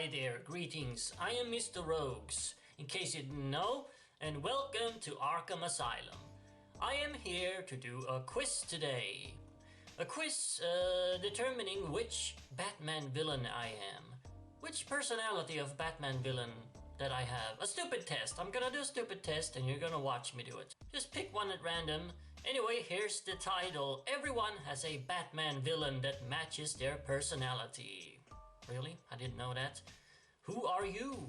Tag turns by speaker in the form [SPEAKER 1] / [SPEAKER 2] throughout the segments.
[SPEAKER 1] Hi there, greetings. I am Mr. Ronks, in case you didn't know, and welcome to Arkham Asylum. I am here to do a quiz today. A quiz determining which Batman villain I am. Which personality of Batman villain that I have. A stupid test. I'm gonna do a stupid test and you're gonna watch me do it. Just pick one at random. Anyway, here's the title. Everyone has a Batman villain that matches their personality. Really? I didn't know that. Who are you?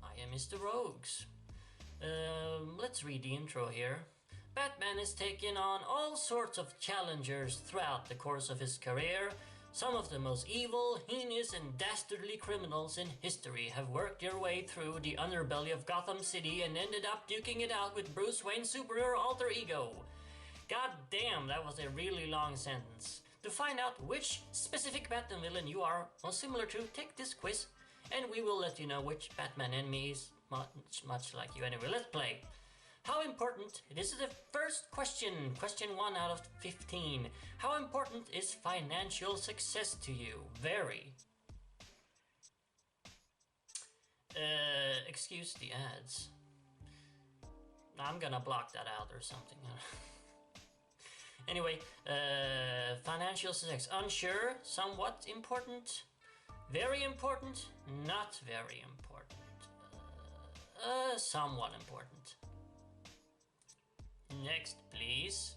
[SPEAKER 1] I am Mr. Ronks. Let's read the intro here. Batman has taken on all sorts of challengers throughout the course of his career. Some of the most evil, heinous, and dastardly criminals in history have worked their way through the underbelly of Gotham City and ended up duking it out with Bruce Wayne's superior alter ego. God damn, that was a really long sentence. To find out which specific Batman villain you are most similar to, take this quiz, and we will let you know which Batman enemy is much like you. Anyway, let's play. How important, this is the first question, question 1 out of 15. How important is financial success to you? Very. Excuse the ads. I'm gonna block that out or something. Anyway, financial success. Unsure, somewhat important, very important, not very important, somewhat important. Next, please.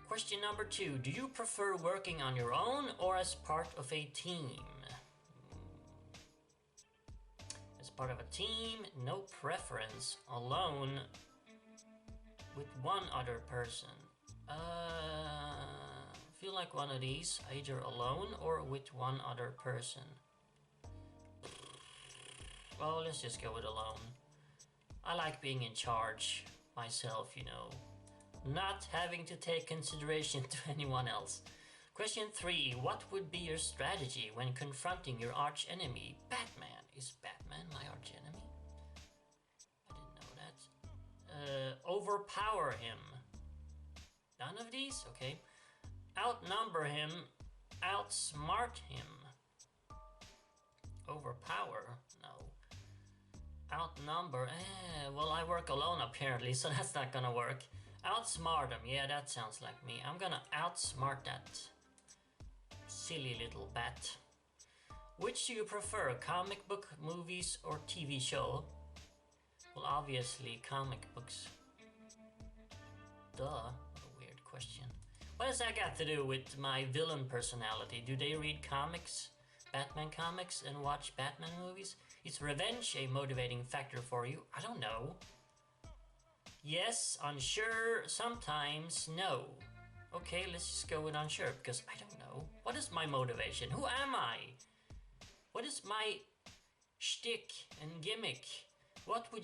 [SPEAKER 1] Question number 2. Do you prefer working on your own or as part of a team? As part of a team, no preference. Alone, with one other person. Feel like one of these, either alone or with one other person. Well, let's just go with alone. I like being in charge myself, you know, not having to take consideration to anyone else. Question 3. What would be your strategy when confronting your arch enemy? Batman. Is Batman my arch enemy? I didn't know that. Overpower him. None of these? Okay. Outnumber him. Outsmart him. Overpower? No. Outnumber? Well, I work alone apparently, so that's not gonna work. Outsmart him. Yeah, that sounds like me. I'm gonna outsmart that silly little bat. Which do you prefer? Comic book, movies, or TV show? Well, obviously comic books. Duh. Question. What has that got to do with my villain personality? Do they read comics, Batman comics, and watch Batman movies? Is revenge a motivating factor for you? I don't know. Yes, unsure, sometimes, no. Okay, let's just go with unsure, because I don't know. What is my motivation? Who am I? What is my shtick and gimmick? What would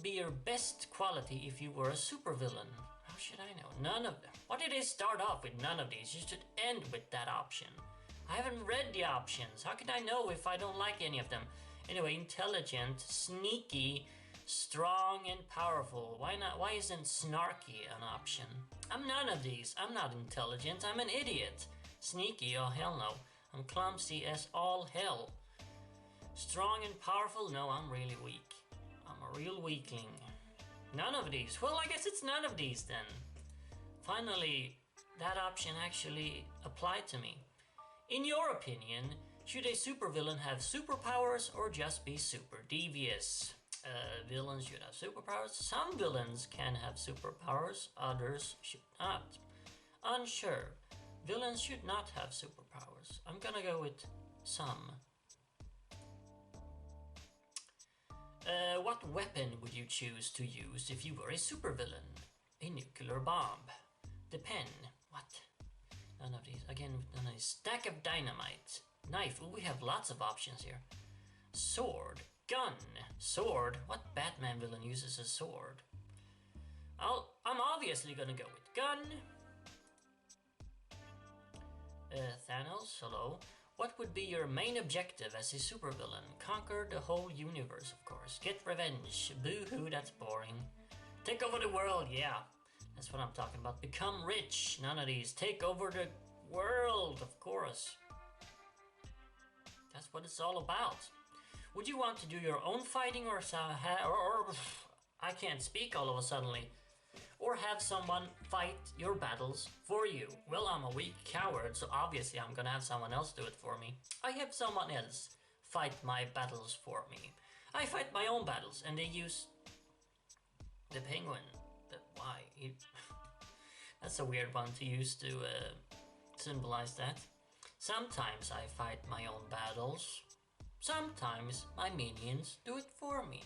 [SPEAKER 1] be your best quality if you were a supervillain? How should I know? None of them. Why did they start off with none of these? You should end with that option. I haven't read the options. How can I know if I don't like any of them? Anyway, intelligent, sneaky, strong, and powerful. Why not? Why isn't snarky an option? I'm none of these. I'm not intelligent. I'm an idiot. Sneaky? Oh, hell no. I'm clumsy as all hell. Strong and powerful? No, I'm really weak. I'm a real weakling. None of these. Well, I guess it's none of these then. Finally, that option actually applied to me. In your opinion, should a supervillain have superpowers or just be super devious? Villains should have superpowers. Some villains can have superpowers, others should not. Unsure. Villains should not have superpowers. I'm gonna go with some. What weapon would you choose to use if you were a supervillain? A nuclear bomb. The pen. What? None of these. Again, none of these. Stack of dynamite. Knife. Oh, we have lots of options here. Sword. Gun. Sword. What Batman villain uses a sword? I'm obviously gonna go with gun. Thanos. Hello. What would be your main objective as a supervillain? Conquer the whole universe, of course. Get revenge. Boo-hoo, that's boring. Take over the world, yeah. That's what I'm talking about. Become rich. None of these. Take over the world, of course. That's what it's all about. Would you want to do your own fighting or I can't speak all of a suddenly. Or have someone fight your battles for you? Well, I'm a weak coward, so obviously I'm gonna have someone else do it for me. I have someone else fight my battles for me. I fight my own battles, and they use the penguin. Why? That's a weird one to use to symbolize that. Sometimes I fight my own battles. Sometimes my minions do it for me.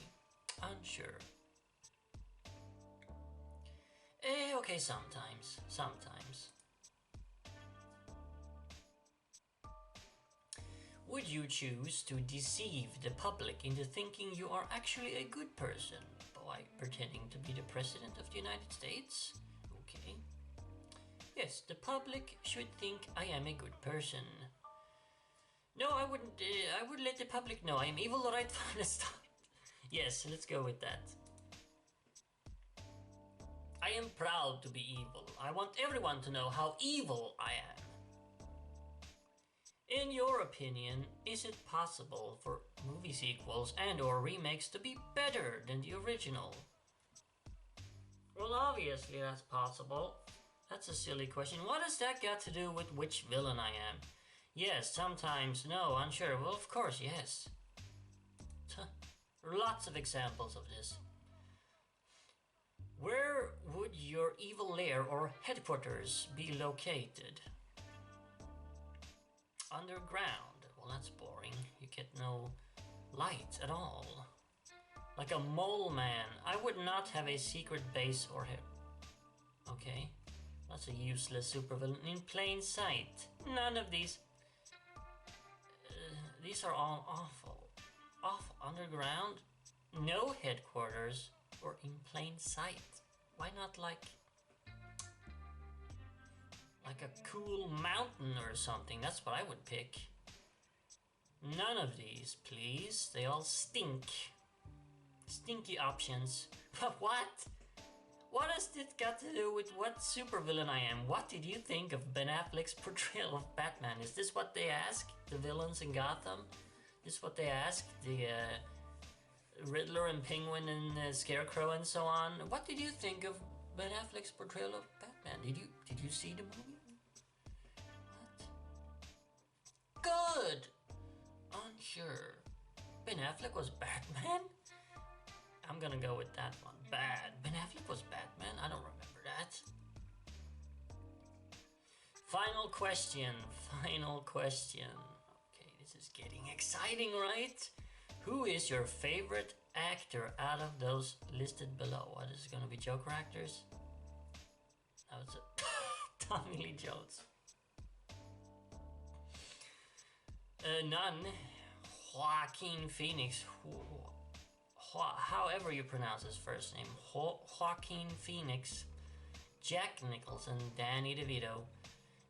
[SPEAKER 1] Unsure. Okay, sometimes. Would you choose to deceive the public into thinking you are actually a good person by pretending to be the President of the United States? Okay. Yes, the public should think I am a good person. No, I wouldn't. I would let the public know I am evil right from the start. Yes, let's go with that. I am proud to be evil. I want everyone to know how evil I am. In your opinion, is it possible for movie sequels and or remakes to be better than the original? Well, obviously that's possible. That's a silly question. What has that got to do with which villain I am? Yes, sometimes, no, unsure. Well, of course, yes. Lots of examples of this. Where would your evil lair or headquarters be located? Underground. Well, that's boring. You get no light at all. Like a mole man. I would not have a secret base or okay. That's a useless supervillain. In plain sight. None of these. These are all awful. Off underground. No headquarters. Or in plain sight. Why not like a cool mountain or something? That's what I would pick. None of these, please. They all stink. Stinky options. What? What has this got to do with what supervillain I am? What did you think of Ben Affleck's portrayal of Batman? Is this what they ask the villains in Gotham? Is this what they ask the Riddler and Penguin and Scarecrow and so on? What did you think of Ben Affleck's portrayal of Batman? Did you see the movie? What? Good! Unsure. Ben Affleck was Batman? I'm gonna go with that one. Bad. Ben Affleck was Batman? I don't remember that. Final question. Okay, this is getting exciting, right? Who is your favorite actor out of those listed below? What is it gonna be? Joker actors? That was it. Tommy Lee Jones. None. Joaquin Phoenix. However you pronounce his first name. Joaquin Phoenix. Jack Nicholson. Danny DeVito.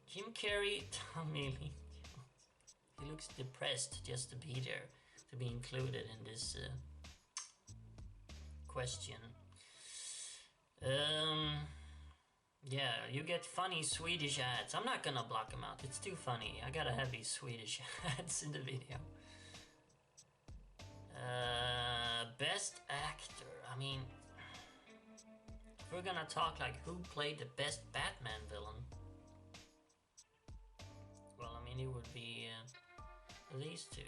[SPEAKER 1] Jim Carrey. Tommy Lee Jones. He looks depressed just to be there. To be included in this question. Yeah, you get funny Swedish ads. I'm not gonna block them out. It's too funny. I gotta have these Swedish ads in the video. Best actor. I mean, if we're gonna talk like who played the best Batman villain, well, I mean, it would be these two.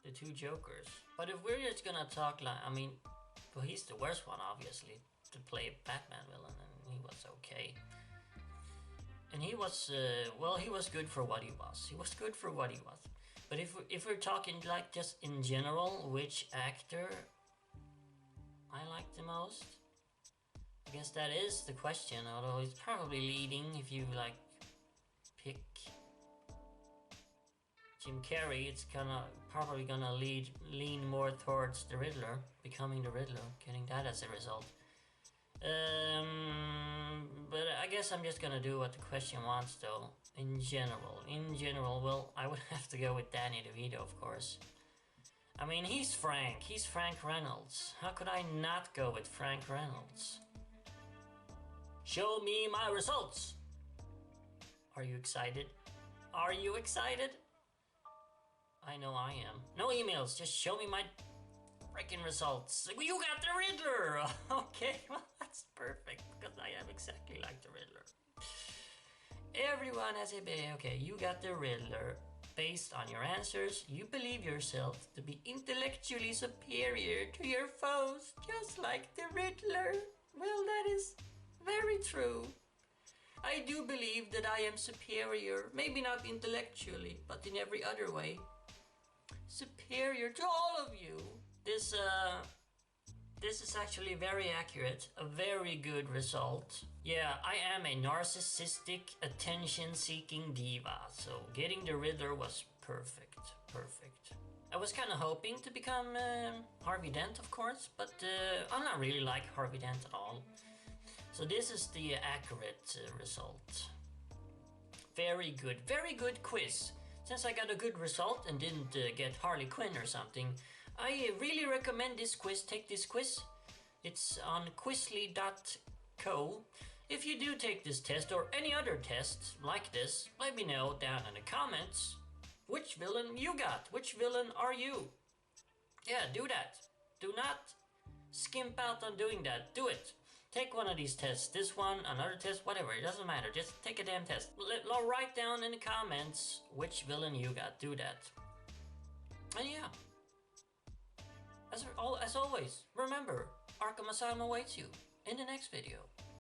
[SPEAKER 1] The two Jokers. But if we're just gonna talk like, I mean, well, he's the worst one, obviously, to play a Batman villain, and he was okay. And he was, well, he was good for what he was. He was good for what he was. But if we're talking like just in general, which actor I like the most, I guess that is the question. Although it's probably leading if you like pick Jim Carrey, it's probably gonna lean more towards the Riddler, becoming the Riddler, getting that as a result. But I guess I'm just gonna do what the question wants though. In general, well, I would have to go with Danny DeVito, of course. I mean, he's Frank Reynolds. How could I not go with Frank Reynolds? Show me my results! Are you excited? Are you excited? I know I am. No emails, just show me my freaking results. You got the Riddler! Okay, well that's perfect, because I am exactly like the Riddler. Everyone has a okay, you got the Riddler. Based on your answers, you believe yourself to be intellectually superior to your foes, just like the Riddler. Well, that is very true. I do believe that I am superior, maybe not intellectually, but in every other way. Superior to all of you. This is actually very accurate, a very good result. Yeah, I am a narcissistic, attention-seeking diva, so getting the Riddler was perfect, perfect. I was kind of hoping to become Harvey Dent, of course, but I'm not really like Harvey Dent at all. So this is the accurate result. Very good quiz. Since I got a good result and didn't get Harley Quinn or something, I really recommend this quiz. Take this quiz. It's on quizly.co. If you do take this test or any other test like this, let me know down in the comments which villain you got. Which villain are you? Yeah, do that. Do not skimp out on doing that. Do it. Take one of these tests. This one, another test, whatever. It doesn't matter. Just take a damn test. Write down in the comments which villain you got. Do that. And yeah. As always, remember, Arkham Asylum awaits you in the next video.